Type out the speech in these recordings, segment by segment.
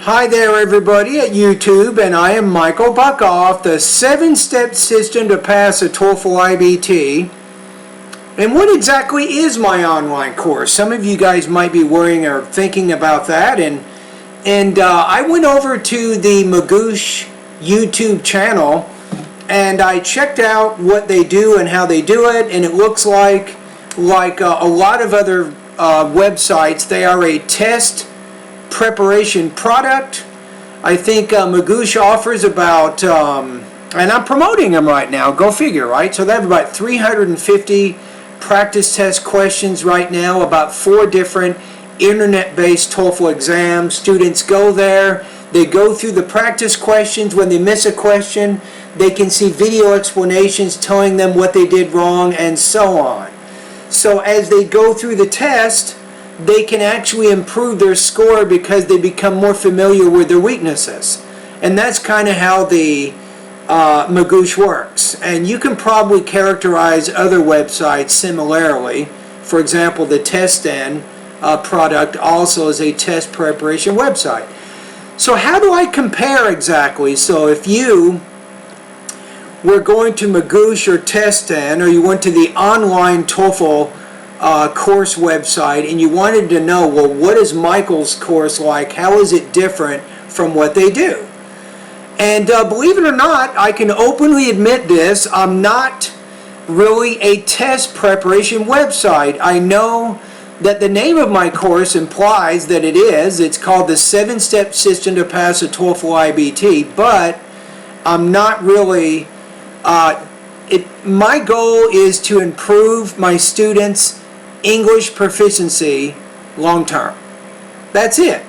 Hi there everybody at YouTube, and I am Michael Buckoff, the 7-step system to pass a TOEFL IBT. And what exactly is my online course? Some of you guys might be worrying or thinking about that, and I went over to the Magoosh YouTube channel and I checked out what they do and how they do it, and it looks like a lot of other websites, they are a test preparation product. I think Magoosh offers about, and I'm promoting them right now, go figure, right? So they have about 350 practice test questions right now, about 4 different internet-based TOEFL exams. Students go there, they go through the practice questions. When they miss a question, they can see video explanations telling them what they did wrong and so on. So as they go through the test, they can actually improve their score because they become more familiar with their weaknesses. And that's kind of how the Magoosh works. And you can probably characterize other websites similarly. For example, the TestN product also is a test preparation website. So how do I compare exactly? So if you were going to Magoosh or TestN, or you went to the online TOEFL course website and you wanted to know, well, what is Michael's course like? How is it different from what they do? And believe it or not, I can openly admit this, I'm not really a test preparation website. I know that the name of my course implies that it is. It's called the 7-Step System to Pass a TOEFL IBT, but I'm not really, my goal is to improve my students' English proficiency long term. That's it.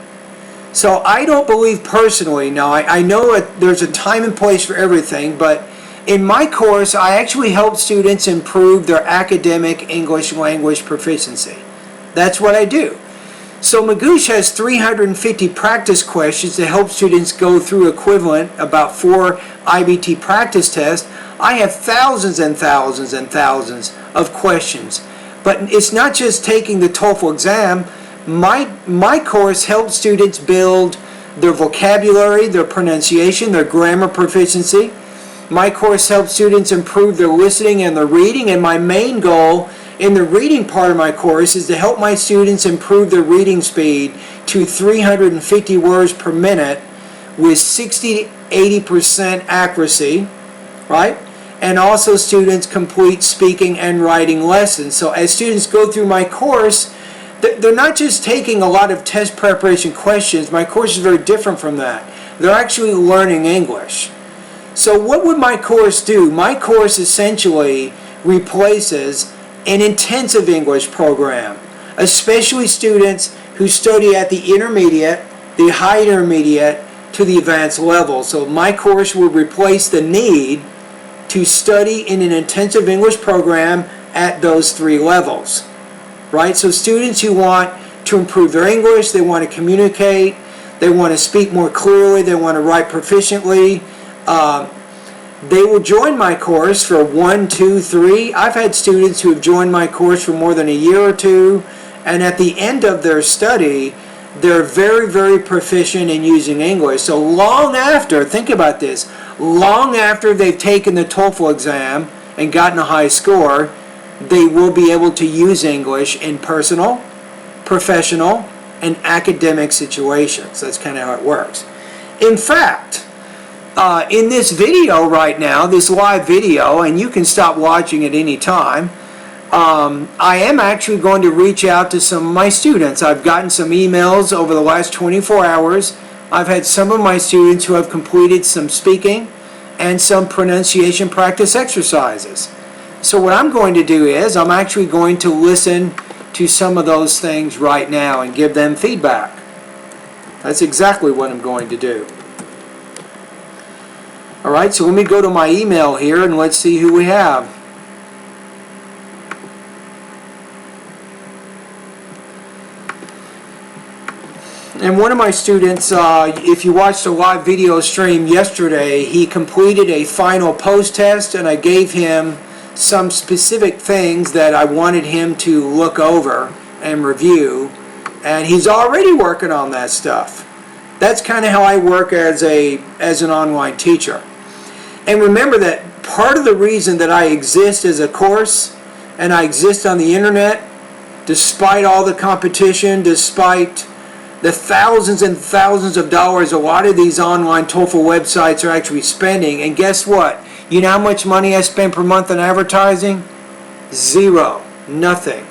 So I don't believe personally, now I know there's a time and place for everything, but in my course I actually help students improve their academic English language proficiency. That's what I do. So Magoosh has 350 practice questions to help students go through equivalent about 4 IBT practice tests. I have thousands and thousands and thousands of questions. But it's not just taking the TOEFL exam. My course helps students build their vocabulary, their pronunciation, their grammar proficiency. My course helps students improve their listening and their reading, and my main goal in the reading part of my course is to help my students improve their reading speed to 350 words per minute with 60 to 80% accuracy, right? And also students complete speaking and writing lessons. So as students go through my course, they're not just taking a lot of test preparation questions. My course is very different from that. They're actually learning English. So what would my course do? My course essentially replaces an intensive English program, especially students who study at the intermediate, the high intermediate, to the advanced level. So my course will replace the need to study in an intensive English program at those 3 levels, right? So students who want to improve their English, they want to communicate, they want to speak more clearly, they want to write proficiently, they will join my course for 1, 2, 3. I've had students who have joined my course for more than a year or 2, and at the end of their study, they're very, very proficient in using English. So long after, think about this, long after they've taken the TOEFL exam and gotten a high score, they will be able to use English in personal, professional, and academic situations. That's kind of how it works. In fact, in this video right now, this live video, and you can stop watching at any time, I am actually going to reach out to some of my students. I've gotten some emails over the last 24 hours. I've had some of my students who have completed some speaking and some pronunciation practice exercises. So what I'm going to do is I'm actually going to listen to some of those things right now and give them feedback. That's exactly what I'm going to do. Alright, so let me go to my email here and let's see who we have. And one of my students, if you watched the live video stream yesterday, he completed a final post-test, and I gave him some specific things that I wanted him to look over and review, and he's already working on that stuff. That's kind of how I work as an online teacher. And remember that part of the reason that I exist as a course and I exist on the internet, despite all the competition, despite the thousands and thousands of dollars a lot of these online TOEFL websites are actually spending, and guess what? You know how much money I spend per month on advertising? Zero. Nothing.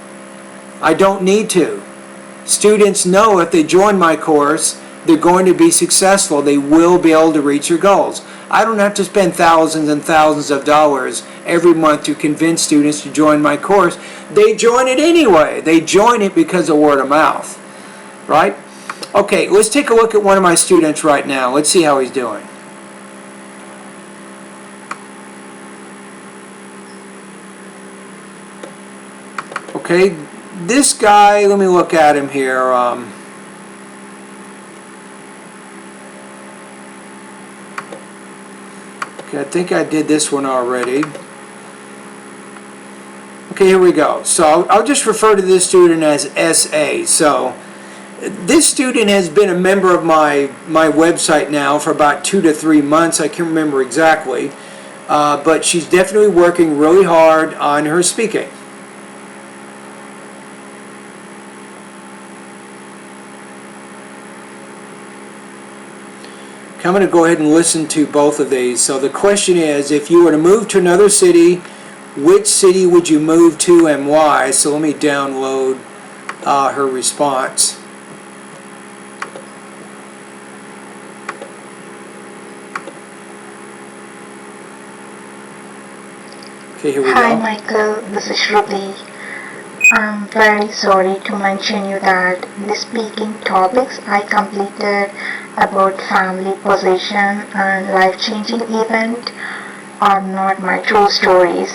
I don't need to. Students know if they join my course, they're going to be successful. They will be able to reach their goals. I don't have to spend thousands and thousands of dollars every month to convince students to join my course. They join it anyway. They join it because of word of mouth, right? Okay, let's take a look at one of my students right now. Let's see how he's doing. Okay, this guy, let me look at him here. Okay, I think I did this one already. Okay, here we go. So I'll just refer to this student as SA. So this student has been a member of my website now for about 2 to 3 months. I can't remember exactly. But she's definitely working really hard on her speaking. I'm going to go ahead and listen to both of these. So the question is, if you were to move to another city, which city would you move to and why? So let me download her response. Okay, here we go. Hi Michael, this is Shruti. I'm very sorry to mention you that the speaking topics I completed about family possession and life-changing event are not my true stories.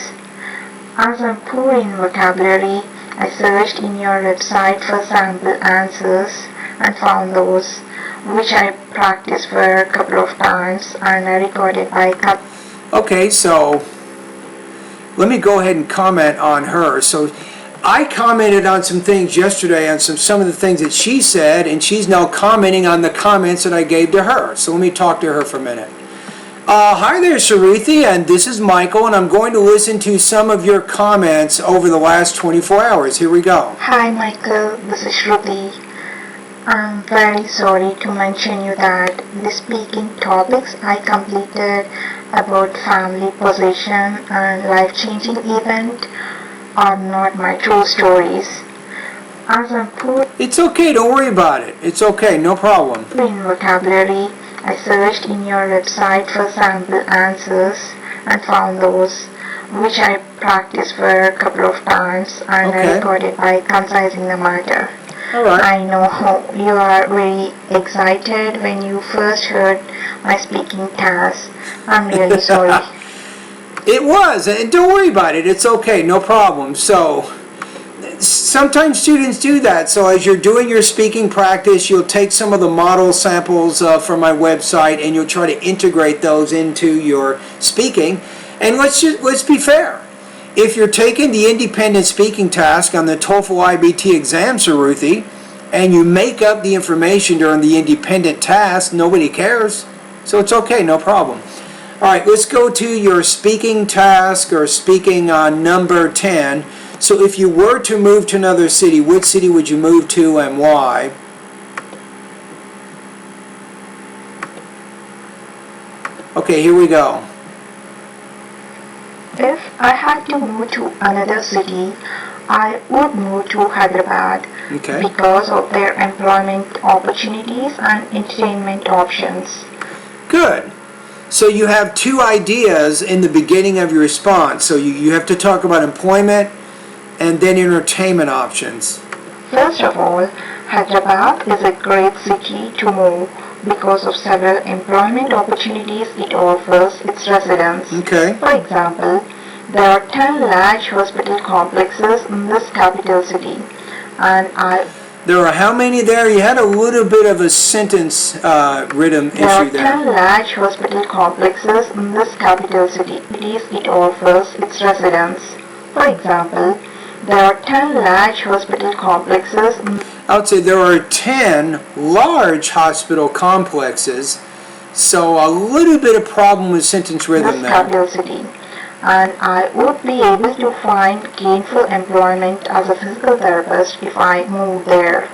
As I'm poor in vocabulary, I searched in your website for sample answers and found those, which I practiced for a couple of times and I recorded by Okay, so let me go ahead and comment on her. So I commented on some things yesterday on some of the things that she said, and she's now commenting on the comments that I gave to her. So let me talk to her for a minute. Hi there, Sharithi, and this is Michael, and I'm going to listen to some of your comments over the last 24 hours. Here we go. Hi Michael, this is Shruti. I'm very sorry to mention you that the speaking topics I completed about family possession and life-changing event are not my true stories. As I'm poor It's okay, don't worry about it. It's okay, no problem. in vocabulary, I searched in your website for sample answers and found those, which I practiced for a couple of times and I recorded by concising the matter. All right. I know you are very excited when you first heard my speaking task. I'm really sorry. It was, and don't worry about it. It's okay, no problem. So sometimes students do that. So as you're doing your speaking practice, you'll take some of the model samples from my website and you'll try to integrate those into your speaking. And let's be fair. If you're taking the independent speaking task on the TOEFL IBT exam, Saruthi, and you make up the information during the independent task, nobody cares. So it's okay, no problem. All right, let's go to your speaking task or speaking number 10. So if you were to move to another city, which city would you move to and why? Okay, here we go. If I had to move to another city, I would move to Hyderabad because of their employment opportunities and entertainment options. Good. So you have two ideas in the beginning of your response. So you have to talk about employment and then entertainment options. First of all, Hyderabad is a great city to move because of several employment opportunities it offers its residents. Okay. For example, there are 10 large hospital complexes in this capital city, and there are how many there? You had a little bit of a sentence rhythm issue there. There are 10 large hospital complexes in this capital city. It offers its residents. For example, there are 10 large hospital complexes. I would say there are 10 large hospital complexes, so a little bit of problem with sentence rhythm there. City, and I would be able to find gainful employment as a physical therapist if I moved there.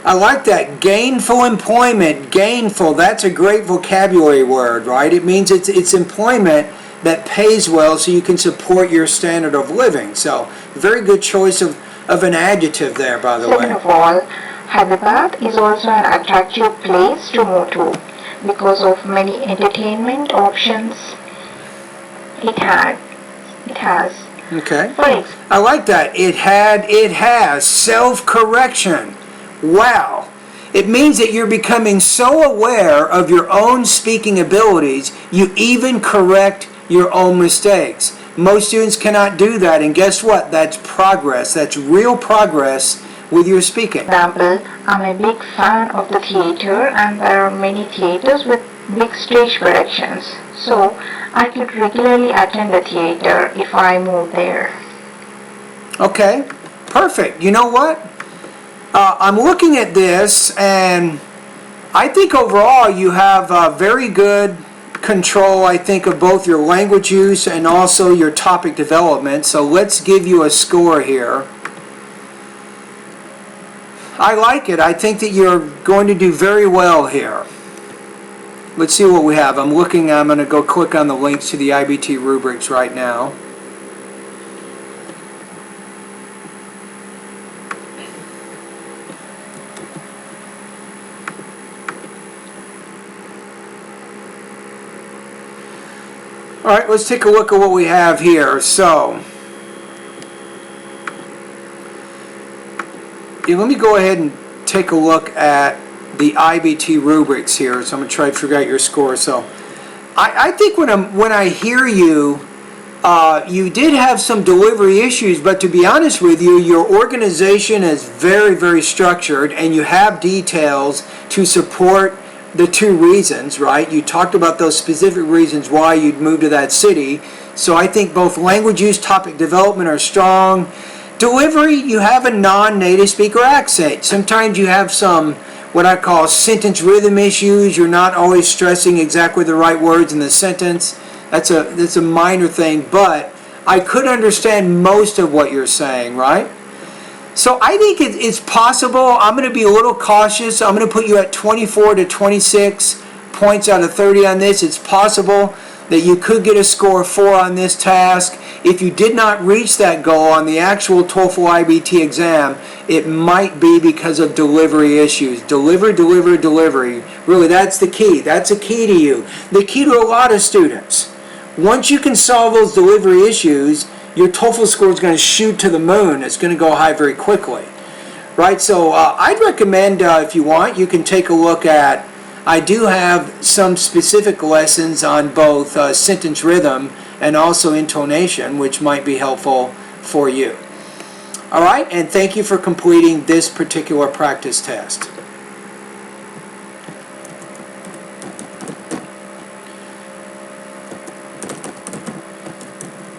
I like that. Gainful employment. Gainful, that's a great vocabulary word, right? It means it's employment that pays well so you can support your standard of living. So, very good choice of an adjective there, by the way. Second of all, Hyderabad is also an attractive place to move to because of many entertainment options it has. Okay. For I like that. It has self-correction. Wow. It means that you're becoming so aware of your own speaking abilities, you even correct your own mistakes. Most students cannot do that, and guess what? That's progress. That's real progress with your speaking. example, I'm a big fan of the theater, and there are many theaters with big stage productions. So I could regularly attend the theater if I moved there. Okay, perfect. You know what? I'm looking at this, and I think overall you have very good control, I think, of both your language use and also your topic development. So let's give you a score here. I like it. I think that you're going to do very well here. Let's see what we have. I'm going to go click on the links to the IBT rubrics right now. All right, let's take a look at what we have here. So, let me go ahead and take a look at the IBT rubrics here. So I'm going to try to figure out your score. So, I think when I hear you, you did have some delivery issues, but to be honest with you, your organization is very, very structured, and you have details to support the two reasons, right? You talked about those specific reasons why you'd move to that city. So I think both language use, topic development are strong. Delivery, you have a non-native speaker accent. Sometimes you have some what I call sentence rhythm issues. You're not always stressing exactly the right words in the sentence. That's a minor thing, but I could understand most of what you're saying, right? So I think it's possible. I'm going to be a little cautious. I'm going to put you at 24 to 26 points out of 30 on this. It's possible that you could get a score of 4 on this task. If you did not reach that goal on the actual TOEFL IBT exam, it might be because of delivery issues. Delivery. Really, that's the key. That's a key to you. The key to a lot of students. Once you can solve those delivery issues, your TOEFL score is going to shoot to the moon. It's going to go high very quickly, right? So I'd recommend, if you want, you can take a look at, I do have some specific lessons on both sentence rhythm and also intonation, which might be helpful for you. All right, and thank you for completing this particular practice test.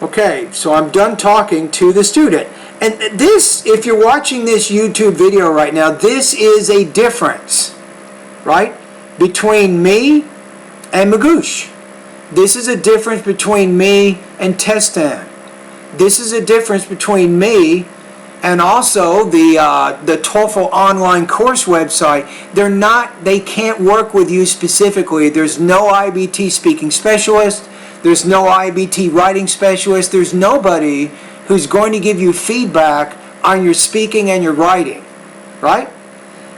Okay, so I'm done talking to the student. And this, if you're watching this YouTube video right now, this is a difference, right, between me and Magoosh. This is a difference between me and Testan. This is a difference between me and also the TOEFL online course website. They can't work with you specifically. There's no IBT speaking specialist. There's no IBT writing specialist. There's nobody who's going to give you feedback on your speaking and your writing, right?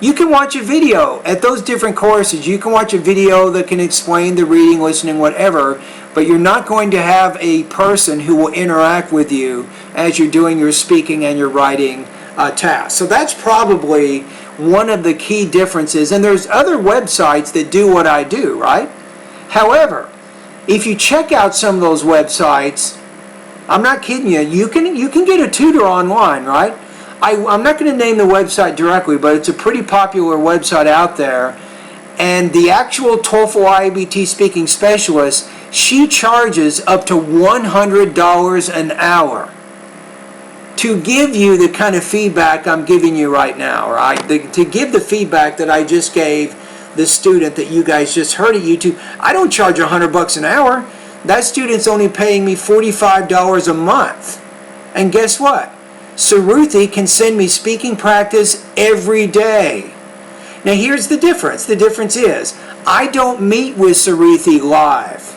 You can watch a video at those different courses. You can watch a video that can explain the reading, listening, whatever, but you're not going to have a person who will interact with you as you're doing your speaking and your writing tasks. So that's probably one of the key differences. And there's other websites that do what I do, right? However, if you check out some of those websites, I'm not kidding you, you can get a tutor online, right? I'm not going to name the website directly, but it's a pretty popular website out there. And the actual TOEFL IBT speaking specialist, she charges up to $100 an hour. to give you the kind of feedback I'm giving you right now, right? To give the feedback that I just gave the student that you guys just heard at YouTube. I don't charge $100 an hour. That student's only paying me $45 a month. And guess what? Saruthi can send me speaking practice every day. Now here's the difference. The difference is, I don't meet with Saruthi live.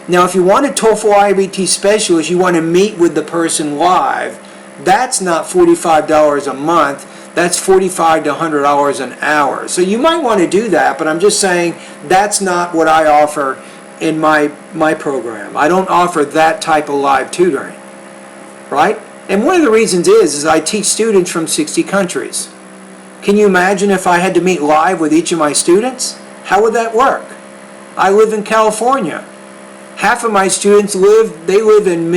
Now if you want a TOEFL IBT specialist, you want to meet with the person live. That's not $45 a month. That's $45 to $100 an hour. So you might want to do that, but I'm just saying that's not what I offer in my program. I don't offer that type of live tutoring, right? And one of the reasons is I teach students from 60 countries. Can you imagine if I had to meet live with each of my students? How would that work? I live in California. Half of my students live in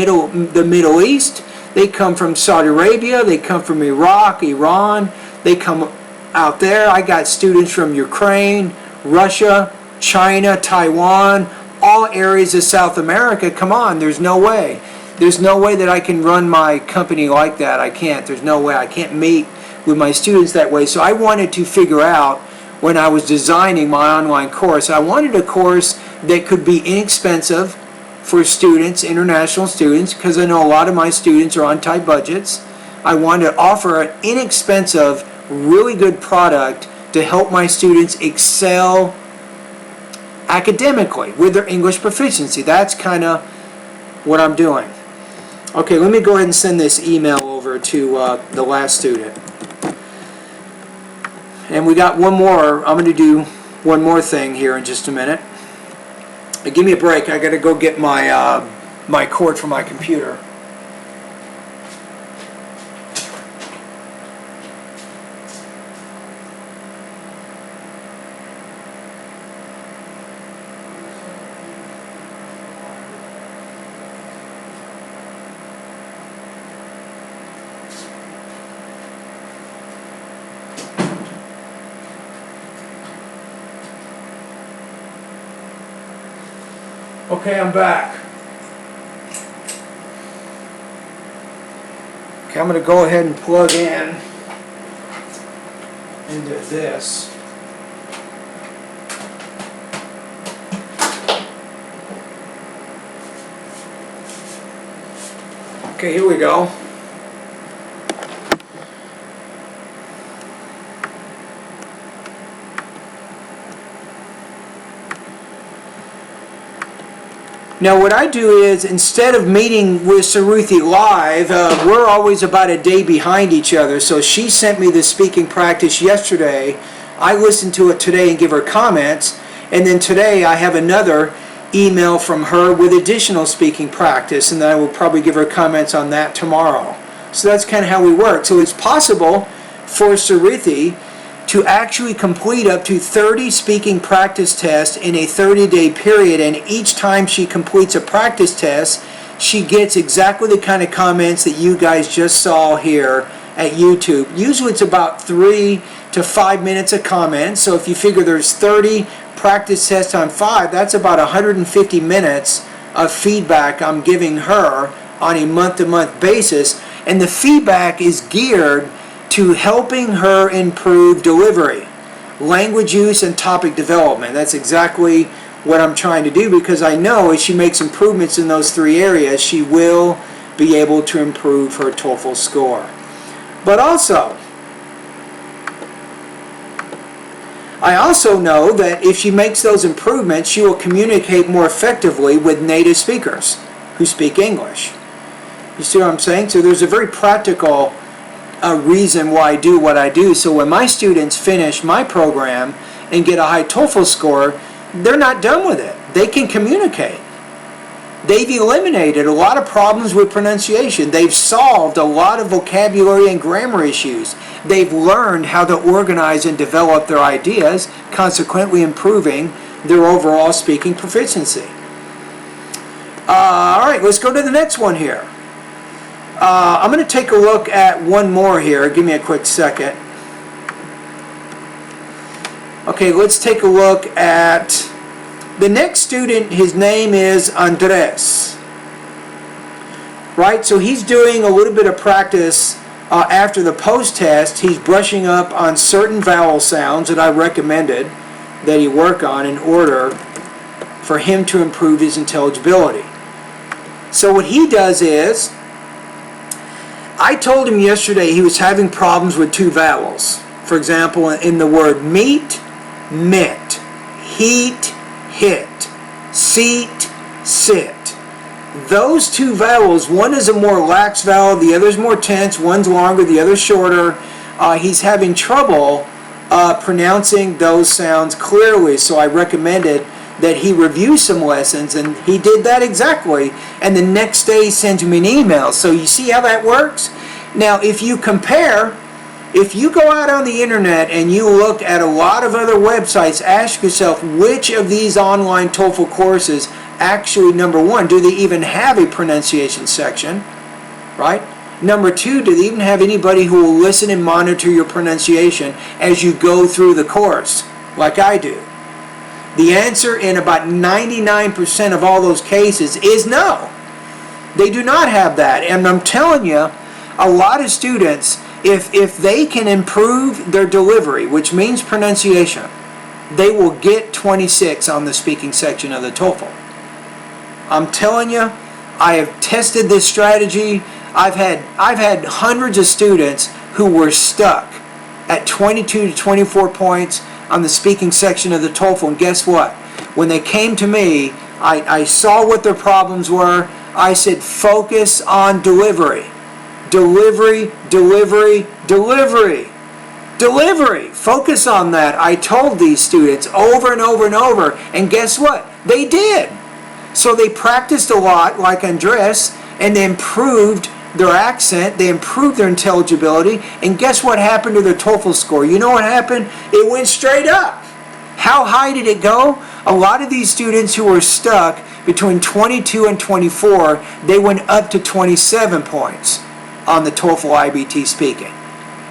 the Middle East. They come from Saudi Arabia, they come from Iraq, Iran, they come out there. I got students from Ukraine, Russia, China, Taiwan, all areas of South America. Come on, there's no way. There's no way that I can run my company like that. I can't. There's no way. I can't meet with my students that way. So I wanted to figure out, when I was designing my online course, I wanted a course that could be inexpensive for students, international students, because I know a lot of my students are on tight budgets. I wanted to offer an inexpensive, really good product to help my students excel academically with their English proficiency. That's kind of what I'm doing. Okay, let me go ahead and send this email over to the last student. And we got one more. I'm going to do one more thing here in just a minute. Give me a break. I got to go get my my cord for my computer. Okay, I'm back. Okay, I'm going to go ahead and plug in into this. Okay, here we go. Now what I do is, instead of meeting with Saruthi live, we're always about a day behind each other. So she sent me the speaking practice yesterday. I listened to it today and give her comments. And then today I have another email from her with additional speaking practice. And then I will probably give her comments on that tomorrow. So that's kind of how we work. So it's possible for Saruthi to actually complete up to 30 speaking practice tests in a 30-day period, and each time she completes a practice test, she gets exactly the kind of comments that you guys just saw here at YouTube. Usually it's about 3 to 5 minutes of comments, so if you figure there's 30 practice tests on 5, that's about 150 minutes of feedback I'm giving her on a month-to-month basis, and the feedback is geared to helping her improve delivery, language use, and topic development. That's exactly what I'm trying to do, because I know as she makes improvements in those 3 areas, she will be able to improve her TOEFL score. But also, I also know that if she makes those improvements, she will communicate more effectively with native speakers who speak English. You see what I'm saying? So there's a very practical reason why I do what I do. So when my students finish my program and get a high TOEFL score, they're not done with it. They can communicate. They've eliminated a lot of problems with pronunciation. They've solved a lot of vocabulary and grammar issues. They've learned how to organize and develop their ideas, consequently improving their overall speaking proficiency. All right, let's go to the next one here. I'm going to take a look at one more here. Give me a quick second. Okay, let's take a look at the next student. His name is Andres. right? So he's doing a little bit of practice after the post-test. He's brushing up on certain vowel sounds that I recommended that he work on in order for him to improve his intelligibility. So what he does is, I told him yesterday he was having problems with two vowels. For example, in the word meet, mit, heat, hit, seat, sit. Those two vowels, one is a more lax vowel, the other is more tense, one's longer, the other's shorter. He's having trouble pronouncing those sounds clearly, so I recommended that he review some lessons, and he did that exactly, and the next day he sends me an email. So you see how that works? Now, if you compare, if you go out on the internet and you look at a lot of other websites, ask yourself which of these online TOEFL courses actually, number one, do they even have a pronunciation section, right? Number two, do they even have anybody who will listen and monitor your pronunciation as you go through the course, like I do? The answer in about 99% of all those cases is no. They do not have that. And I'm telling you, a lot of students, if they can improve their delivery, which means pronunciation, they will get 26 on the speaking section of the TOEFL. I'm telling you, I have tested this strategy. I've had hundreds of students who were stuck at 22 to 24 points on the speaking section of the TOEFL, and guess what? When they came to me, I saw what their problems were. I said, focus on delivery. Delivery, delivery, delivery. Delivery. Focus on that. I told these students over and over and over, and guess what? They did. So they practiced a lot, like Andres, and they improved their accent, they improved their intelligibility, and guess what happened to their TOEFL score? You know what happened? It went straight up. How high did it go? A lot of these students who were stuck between 22 and 24, they went up to 27 points on the TOEFL IBT speaking.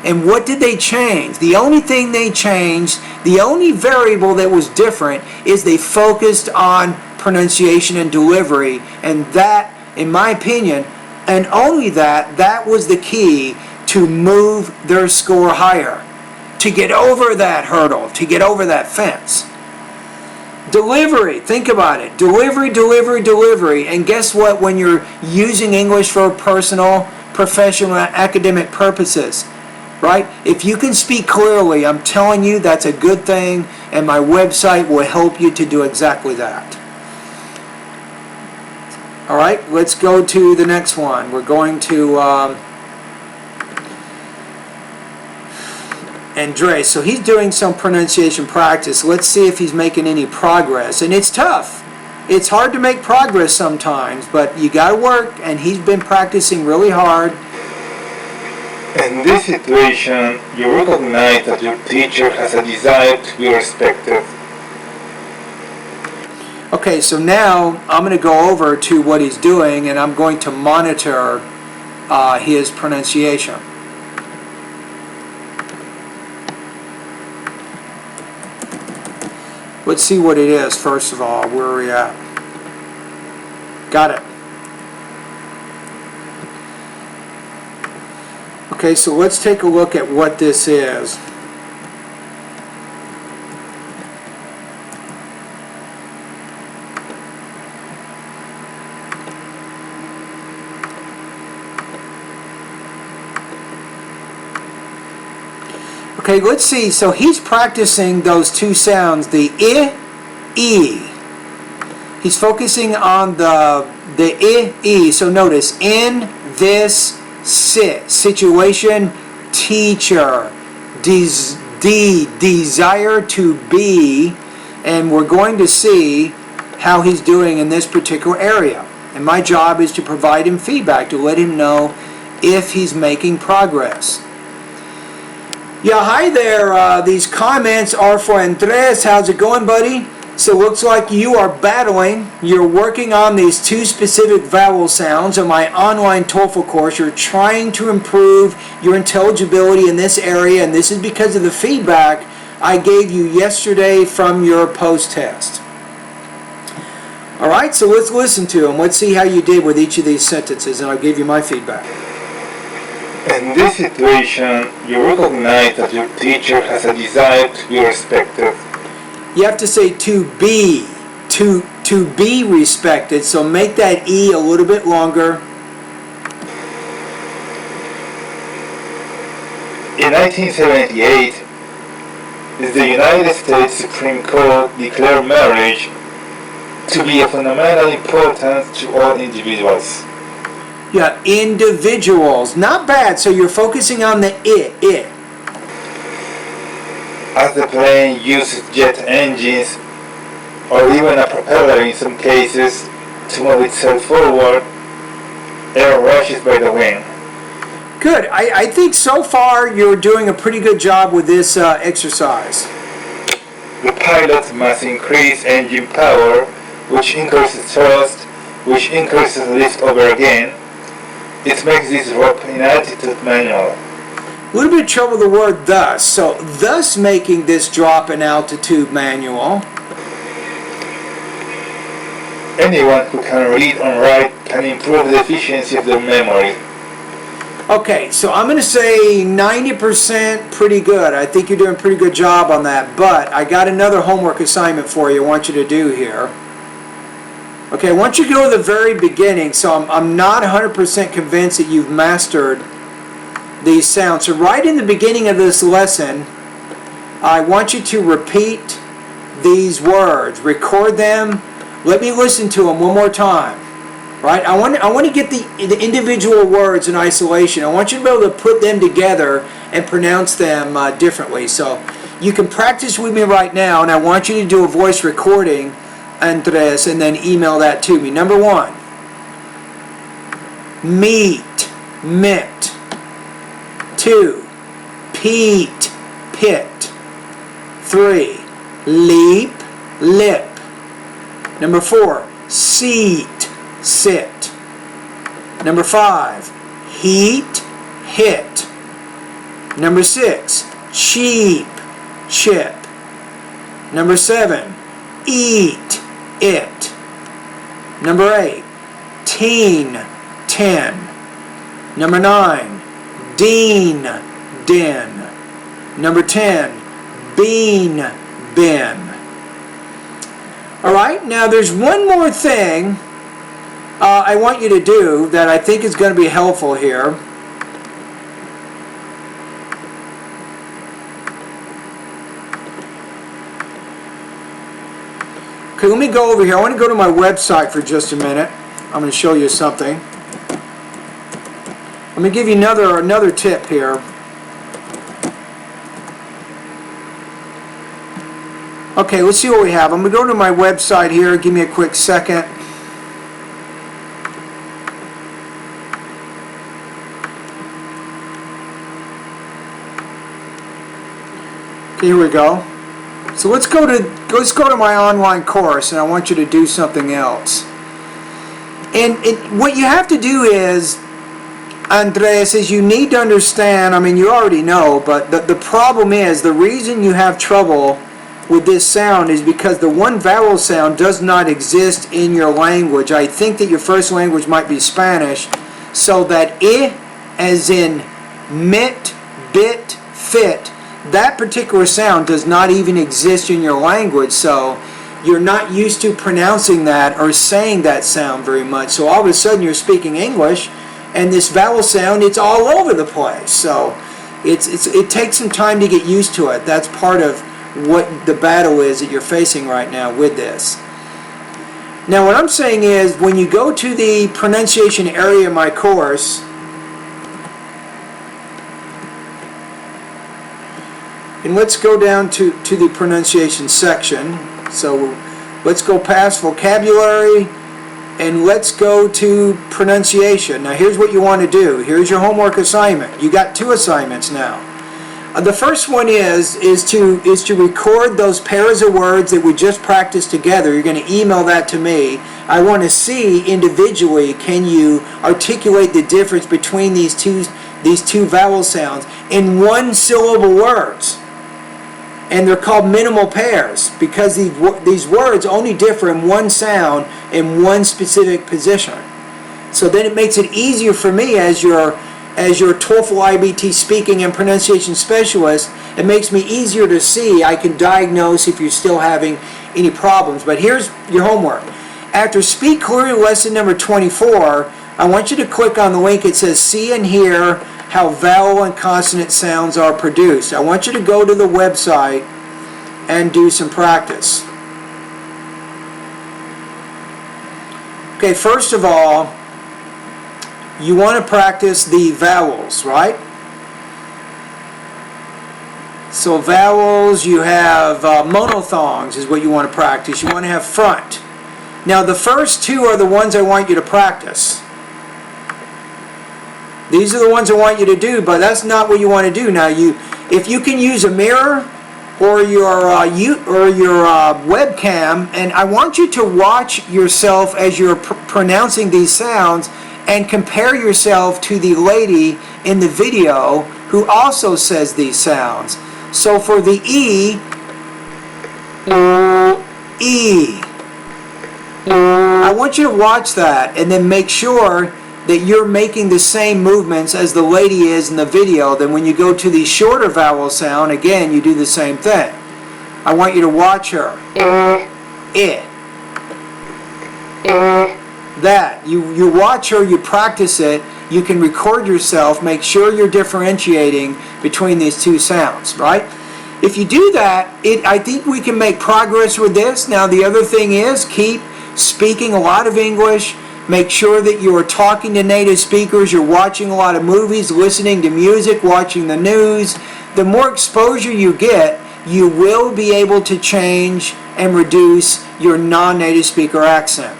And what did they change? The only thing they changed, the only variable that was different, is they focused on pronunciation and delivery, and that, in my opinion, and only that was the key to move their score higher, to get over that hurdle, to get over that fence. Delivery, think about it. Delivery, delivery, delivery. And guess what? When you're using English for personal, professional, academic purposes, right? If you can speak clearly, I'm telling you that's a good thing, and my website will help you to do exactly that. All right, let's go to the next one. We're going to Andres. So he's doing some pronunciation practice. Let's see if he's making any progress. And it's tough. It's hard to make progress sometimes, but you got to work, and he's been practicing really hard. In this situation, you recognize that your teacher has a desire to be respected. Okay, so now I'm going to go over to what he's doing, and I'm going to monitor his pronunciation. Let's see what it is, first of all. Where are we at? Got it. Okay, so let's take a look at what this is. Okay, let's see. So he's practicing those two sounds, the I, E. He's focusing on the I, E. So notice, in, this, sit. Situation, teacher. Desire to be. And we're going to see how he's doing in this particular area. And my job is to provide him feedback, to let him know if he's making progress. Yeah, hi there. These comments are for Andres. How's it going, buddy? So it looks like you are battling. You're working on these two specific vowel sounds in my online TOEFL course. You're trying to improve your intelligibility in this area, and this is because of the feedback I gave you yesterday from your post-test. All right, so let's listen to them. Let's see how you did with each of these sentences, and I'll give you my feedback. In this situation, you recognize that your teacher has a desire to be respected. You have to say to be respected, so make that E a little bit longer. In 1978, the United States Supreme Court declared marriage to be of fundamental importance to all individuals. Yeah, individuals. Not bad, so you're focusing on the it. As the plane uses jet engines, or even a propeller in some cases, to move itself forward, air rushes by the wing. Good. I think so far you're doing a pretty good job with this exercise. The pilot must increase engine power, which increases thrust, which increases lift over again. It makes this drop in altitude manual. A little bit of trouble with the word thus. So thus making this drop in altitude manual. Anyone who can read and write can improve the efficiency of their memory. Okay, so I'm going to say 90% pretty good. I think you're doing a pretty good job on that, but I got another homework assignment for you I want you to do here. Okay, I want you to go to the very beginning, so I'm not 100% convinced that you've mastered these sounds. So right in the beginning of this lesson, I want you to repeat these words. Record them. Let me listen to them one more time. Right? I want to get the individual words in isolation. I want you to be able to put them together and pronounce them differently. So you can practice with me right now, and I want you to do a voice recording, Andres, and then email that to me. Number 1, meet, mit. 2, peat, pit. 3, leap, lip. Number 4, seat, sit. Number 5, heat, hit. Number 6, cheap, chip. Number 7, eat, it. Number 8, teen, ten. Number 9, dean, din. Number 10, bean, bin. All right, now there's one more thing I want you to do that I think is going to be helpful here. Okay, let me go over here. I want to go to my website for just a minute. I'm going to show you something. Let me give you another tip here. Okay, let's see what we have. I'm going to go to my website here. Give me a quick second. Okay, here we go. So let's go to my online course, and I want you to do something else. And what you have to do is, Andres, is you need to understand, I mean, you already know, but the problem is, the reason you have trouble with this sound is because the one vowel sound does not exist in your language. I think that your first language might be Spanish, so that I, as in mit, bit, fit, that particular sound does not even exist in your language, so you're not used to pronouncing that or saying that sound very much. So all of a sudden you're speaking English, and this vowel sound, it's all over the place. So it takes some time to get used to it. That's part of what the battle is that you're facing right now with this. Now what I'm saying is, when you go to the pronunciation area of my course, and let's go down to the pronunciation section. So let's go past vocabulary and let's go to pronunciation. Now here's what you want to do. Here's your homework assignment. You got 2 assignments now. The first one is to record those pairs of words that we just practiced together. You're going to email that to me. I want to see individually, can you articulate the difference between these two vowel sounds in one syllable words. And they're called minimal pairs because these words only differ in one sound in one specific position. So then it makes it easier for me as your TOEFL IBT speaking and pronunciation specialist. It makes me easier to see. I can diagnose if you're still having any problems. But here's your homework. After Speak Clearly lesson number 24, I want you to click on the link. It says See and Hear How Vowel and Consonant Sounds Are Produced. I want you to go to the website and do some practice. Okay, first of all, you want to practice the vowels, right? So vowels, you have monophthongs is what you want to practice. You want to have front. Now the first two are the ones I want you to practice. These are the ones I want you to do, but that's not what you want to do. Now, if you can use a mirror or your webcam, and I want you to watch yourself as you're pronouncing these sounds and compare yourself to the lady in the video who also says these sounds. So for the E, E. I want you to watch that and then make sure that you're making the same movements as the lady is in the video. Then when you go to the shorter vowel sound, again, you do the same thing. I want you to watch her. That. You watch her, you practice it, you can record yourself, make sure you're differentiating between these two sounds, right? If you do that, I think we can make progress with this. Now the other thing is, keep speaking a lot of English. Make sure that you are talking to native speakers, you're watching a lot of movies, listening to music, watching the news. The more exposure you get, you will be able to change and reduce your non-native speaker accent.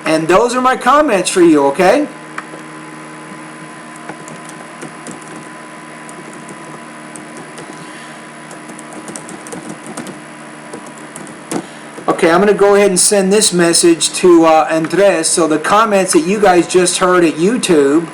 And those are my comments for you, okay? Okay, I'm going to go ahead and send this message to Andres. So the comments that you guys just heard at YouTube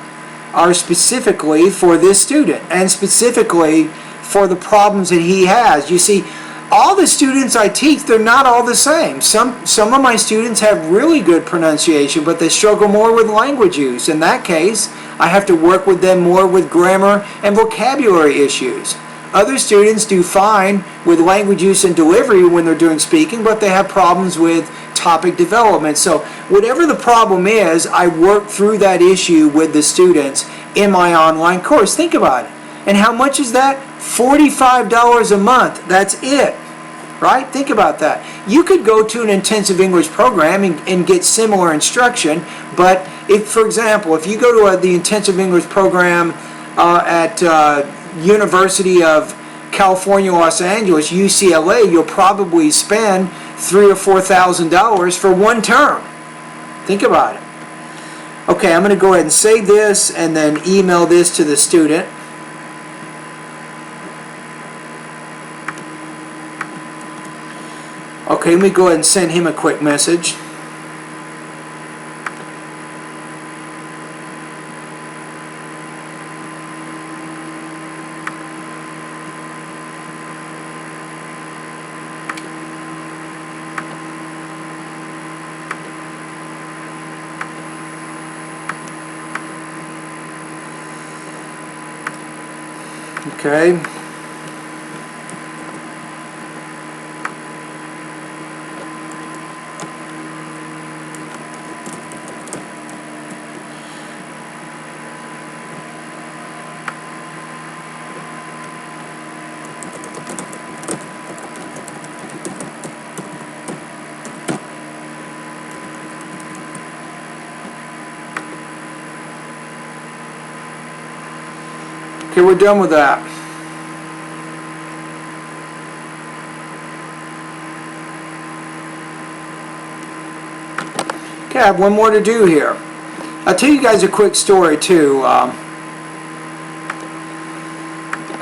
are specifically for this student and specifically for the problems that he has. You see, all the students I teach, they're not all the same. Some of my students have really good pronunciation, but they struggle more with language use. In that case, I have to work with them more with grammar and vocabulary issues. Other students do fine with language use and delivery when they're doing speaking, but they have problems with topic development. So whatever the problem is, I work through that issue with the students in my online course. Think about it. And how much is that? $45 a month. That's it. Right? Think about that. You could go to an intensive English program and get similar instruction, but if, for example, if you go to the intensive English program at University of California, Los Angeles, UCLA, you'll probably spend $3,000 or $4,000 for one term. Think about it. Okay, I'm going to go ahead and save this and then email this to the student. Okay, let me go ahead and send him a quick message. Okay. Okay, we're done with that. Okay, I have one more to do here. I'll tell you guys a quick story too.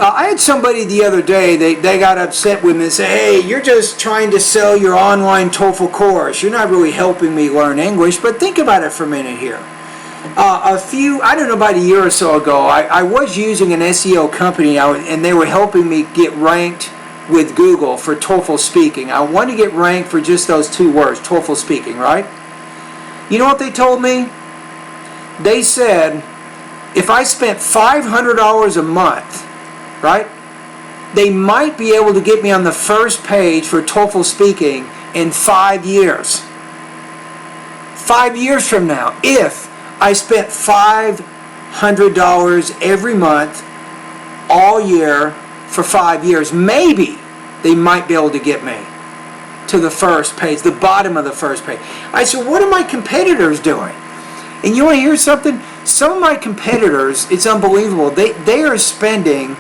I had somebody the other day, they got upset with me and said, hey, you're just trying to sell your online TOEFL course. You're not really helping me learn English. But think about it for a minute here. I don't know, about a year or so ago, I was using an SEO company and they were helping me get ranked with Google for TOEFL speaking. I want to get ranked for just those two words, TOEFL speaking, right? You know what they told me? They said if I spent $500 a month, right, they might be able to get me on the first page for TOEFL speaking in 5 years. 5 years from now, if I spent $500 every month, all year, for 5 years, maybe they might be able to get me to the first page, the bottom of the first page. I said, what are my competitors doing? And you want to hear something? Some of my competitors, it's unbelievable. They are spending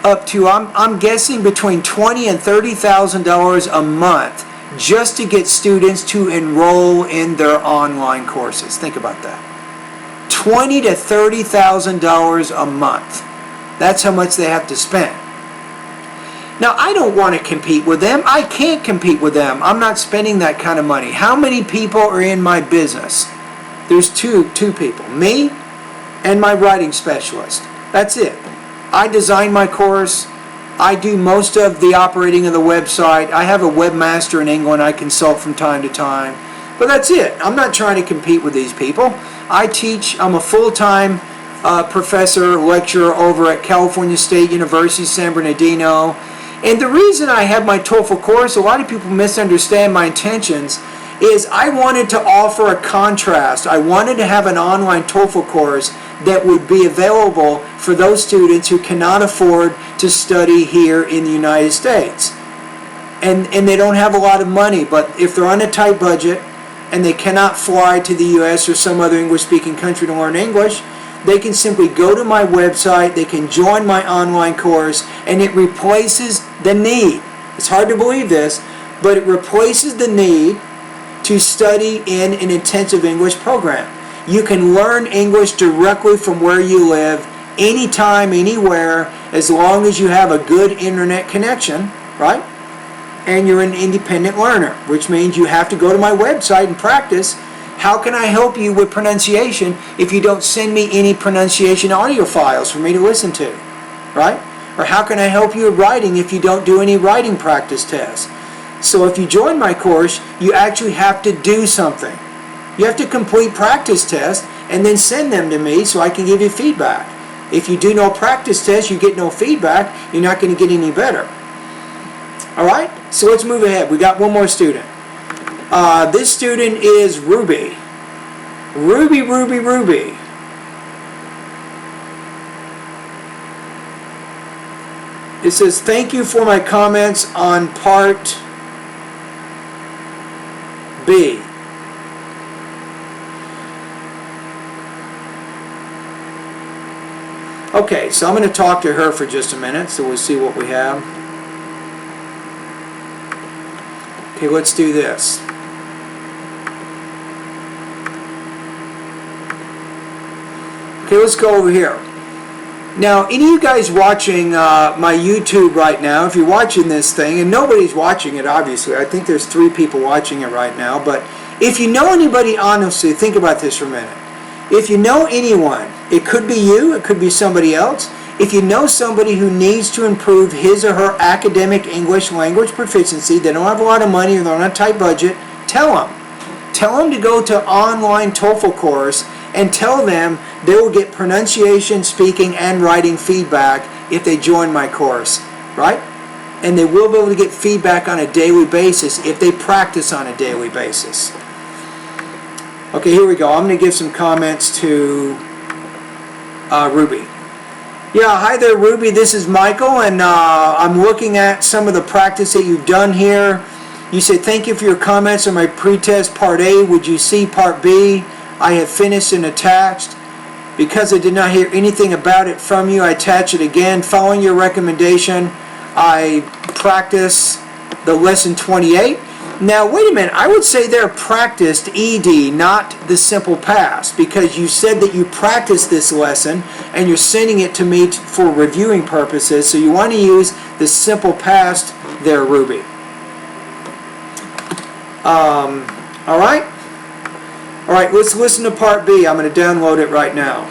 up to, I'm guessing, between $20,000 and $30,000 a month just to get students to enroll in their online courses. Think about that. $20,000 to $30,000 a month. That's how much they have to spend. Now, I don't want to compete with them. I can't compete with them. I'm not spending that kind of money. How many people are in my business? There's two people, me and my writing specialist. That's it. I design my course. I do most of the operating of the website. I have a webmaster in England I consult from time to time. But that's it. I'm not trying to compete with these people. I teach. I'm a full-time professor, lecturer over at California State University, San Bernardino. And the reason I have my TOEFL course, a lot of people misunderstand my intentions, is I wanted to offer a contrast. I wanted to have an online TOEFL course that would be available for those students who cannot afford to study here in the United States. And they don't have a lot of money, but if they're on a tight budget and they cannot fly to the US or some other English-speaking country to learn English, they can simply go to my website, they can join my online course, and it replaces the need. It's hard to believe this, but it replaces the need to study in an intensive English program. You can learn English directly from where you live, anytime, anywhere, as long as you have a good internet connection, right? And you're an independent learner, which means you have to go to my website and practice. How can I help you with pronunciation if you don't send me any pronunciation audio files for me to listen to, right? Or how can I help you with writing if you don't do any writing practice tests? So if you join my course, you actually have to do something. You have to complete practice tests and then send them to me so I can give you feedback. If you do no practice tests, you get no feedback, you're not going to get any better. All right? So let's move ahead. We got one more student. This student is Ruby. Ruby. It says, thank you for my comments on part B. Okay, so I'm going to talk to her for just a minute, so we'll see what we have. Okay, let's do this. Okay, let's go over here. Now, any of you guys watching my YouTube right now, if you're watching this thing, and nobody's watching it, obviously. I think there's 3 people watching it right now. But if you know anybody, honestly, think about this for a minute. If you know anyone, it could be you, it could be somebody else. If you know somebody who needs to improve his or her academic English language proficiency, they don't have a lot of money or they're on a tight budget, tell them. Tell them to go to online TOEFL course and tell them they will get pronunciation, speaking, and writing feedback if they join my course, right? And they will be able to get feedback on a daily basis if they practice on a daily basis. Okay, here we go. I'm going to give some comments to Ruby. Yeah, hi there, Ruby. This is Michael, and I'm looking at some of the practice that you've done here. You said, thank you for your comments on my pretest part A. Would you see part B? I have finished and attached. Because I did not hear anything about it from you, I attach it again. Following your recommendation, I practice the lesson 28. Now, wait a minute. I would say there practiced ED, not the simple past, because you said that you practiced this lesson and you're sending it to me for reviewing purposes. So you want to use the simple past there, Ruby. All right? All right, let's listen to part B. I'm going to download it right now.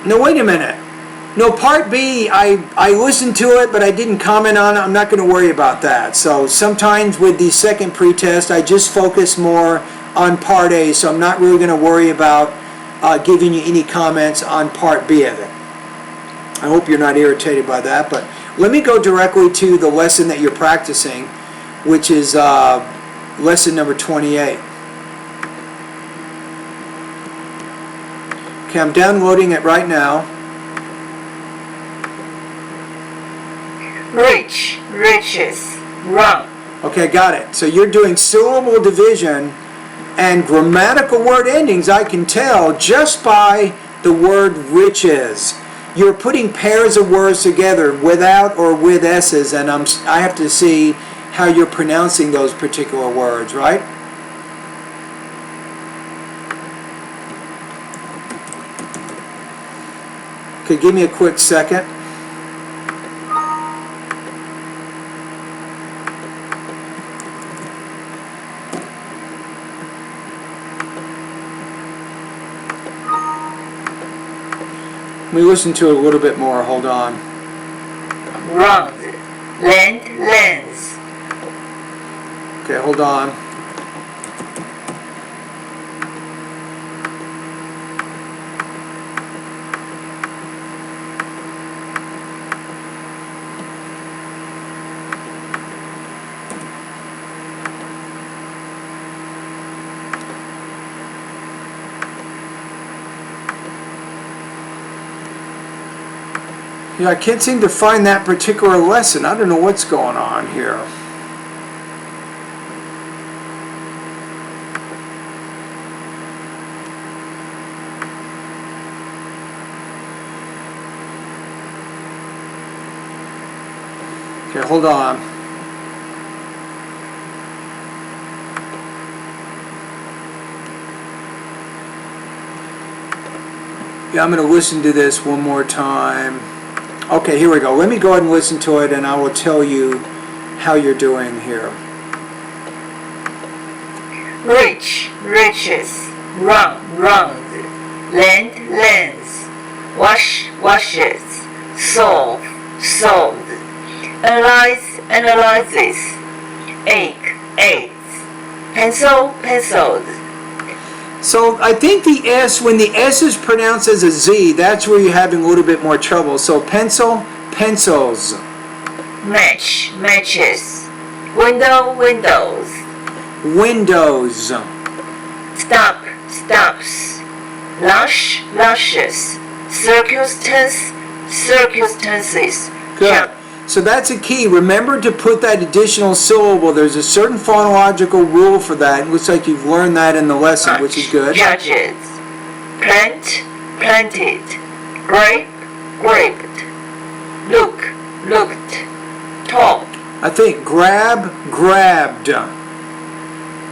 No, wait a minute. No, part B, I listened to it, but I didn't comment on it. I'm not going to worry about that. So sometimes with the second pretest, I just focus more on part A, so I'm not really going to worry about giving you any comments on part B of it. I hope you're not irritated by that, but let me go directly to the lesson that you're practicing, which is lesson number 28. Okay, I'm downloading it right now. Rich, riches, wrong. Okay, got it. So you're doing syllable division and grammatical word endings, I can tell just by the word riches. You're putting pairs of words together without or with S's, and I have to see how you're pronouncing those particular words, right? Okay, give me a quick second. Let me listen to it a little bit more. Hold on. Round, length, length. Okay, hold on. Yeah, I can't seem to find that particular lesson. I don't know what's going on here. Okay, hold on. Yeah, I'm going to listen to this one more time. Okay, here we go. Let me go ahead and listen to it, and I will tell you how you're doing here. Rich, riches, round, round. Length, length. Wash, washes. Solve, solved. Analyze, analyzes. Ache, aches. Pencil, penciled. So I think the S, when the S is pronounced as a Z, that's where you're having a little bit more trouble. So pencil, pencils. Match, matches. Window, windows. Windows. Stop, stops. Lush, lushes. Circumstance, circumstances. Good. So that's a key. Remember to put that additional syllable. There's a certain phonological rule for that. It looks like you've learned that in the lesson, which is good. Judges. Plant, planted. Grape, graped. Look, looked. Talk. I think grab, grabbed.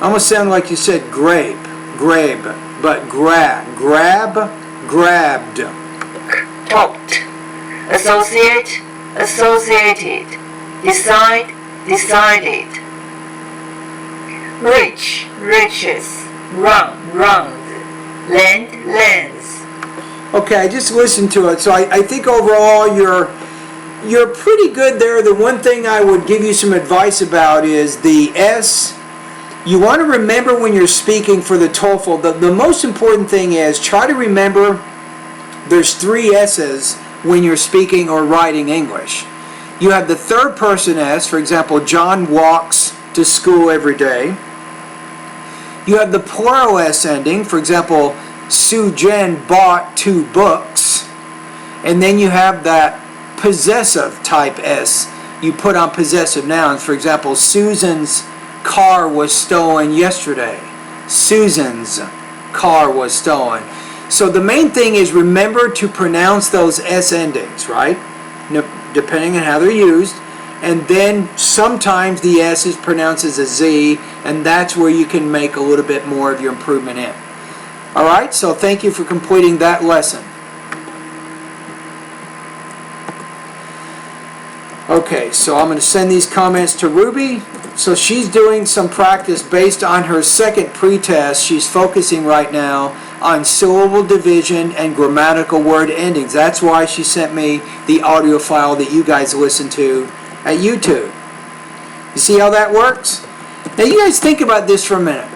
Almost sounded like you said grape, grabe, but grab, grabbed. Talked. Associate, associated. Decide, decided. Rich, riches. Round, round. Length, length. Okay, I just listened to it, so I think overall you're pretty good there. The one thing I would give you some advice about is the S. You want to remember when you're speaking for the TOEFL, the most important thing is try to remember there's 3 S's when you're speaking or writing English. You have the third person S, for example, John walks to school every day. You have the plural S ending, for example, Sue Jen bought 2 books. And then you have that possessive type S you put on possessive nouns. For example, Susan's car was stolen yesterday. Susan's car was stolen. So the main thing is remember to pronounce those S endings, right? Depending on how they're used. And then sometimes the S is pronounced as a Z, and that's where you can make a little bit more of your improvement in. Alright, so thank you for completing that lesson. Okay, so I'm going to send these comments to Ruby. So she's doing some practice based on her second pretest. She's focusing right now on syllable division and grammatical word endings. That's why she sent me the audio file that you guys listen to at YouTube. You see how that works? Now you guys think about this for a minute.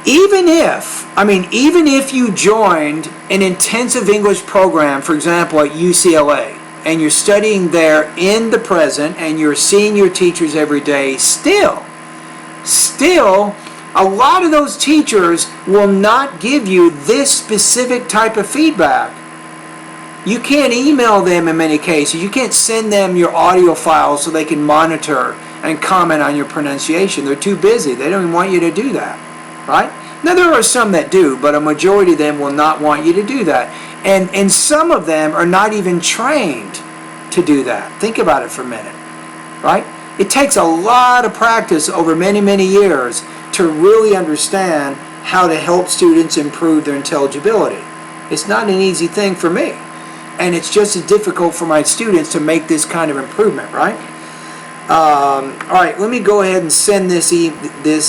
Even if you joined an intensive English program, for example, at UCLA, and you're studying there in the present and you're seeing your teachers every day, still, a lot of those teachers will not give you this specific type of feedback. You can't email them in many cases. You can't send them your audio files so they can monitor and comment on your pronunciation. They're too busy. They don't even want you to do that, right? Now, there are some that do, but a majority of them will not want you to do that. And some of them are not even trained to do that. Think about it for a minute, right? It takes a lot of practice over many, many years to really understand how to help students improve their intelligibility. It's not an easy thing for me. And it's just as difficult for my students to make this kind of improvement, right? All right, let me go ahead and send this.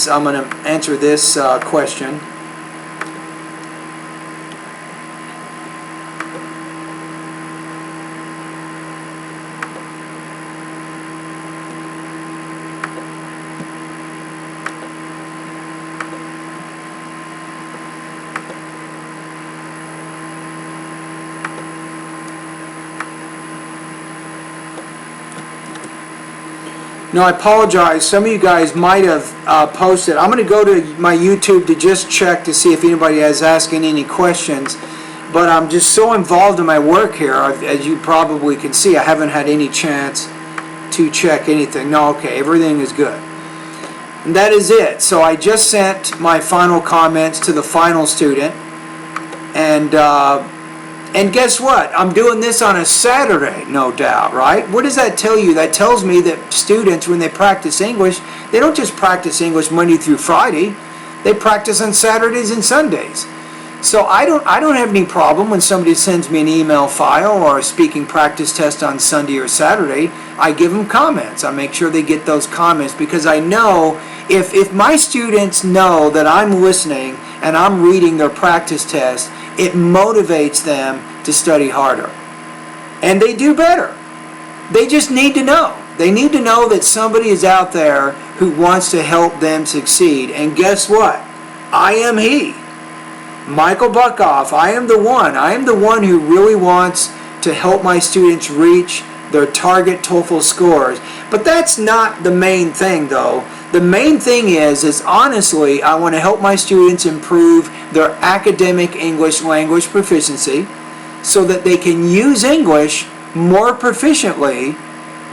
I'm going to answer this question. No, I apologize. Some of you guys might have posted. I'm going to go to my YouTube to just check to see if anybody has asking any questions. But I'm just so involved in my work here, as you probably can see, I haven't had any chance to check anything. No, okay, everything is good. And that is it. So I just sent my final comments to the final student. And guess what? I'm doing this on a Saturday, no doubt, right? What does that tell you? That tells me that students, when they practice English, they don't just practice English Monday through Friday. They practice on Saturdays and Sundays. So I don't have any problem when somebody sends me an email file or a speaking practice test on Sunday or Saturday. I give them comments. I make sure they get those comments because I know if my students know that I'm listening and I'm reading their practice test, it motivates them to study harder. And they do better. They just need to know. They need to know that somebody is out there who wants to help them succeed. And guess what? I am he. Michael Buckoff, I am the one. I am the one who really wants to help my students reach their target TOEFL scores. But that's not the main thing, though. The main thing is honestly, I want to help my students improve their academic English language proficiency so that they can use English more proficiently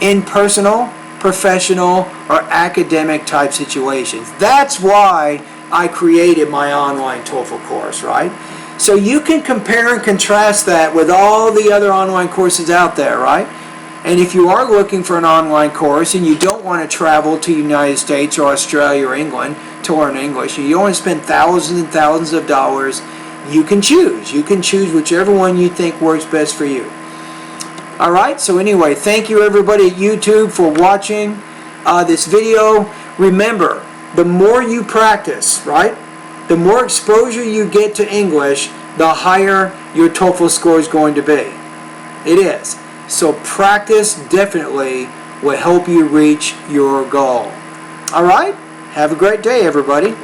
in personal, professional, or academic type situations. That's why I created my online TOEFL course, right? So you can compare and contrast that with all the other online courses out there, right? And if you are looking for an online course and you don't want to travel to the United States or Australia or England to learn English, and you don't want to spend thousands and thousands of dollars, you can choose. You can choose whichever one you think works best for you. All right, so anyway, thank you everybody at YouTube for watching this video. Remember, the more you practice, right, the more exposure you get to English, the higher your TOEFL score is going to be. It is. So practice definitely will help you reach your goal. All right? Have a great day, everybody.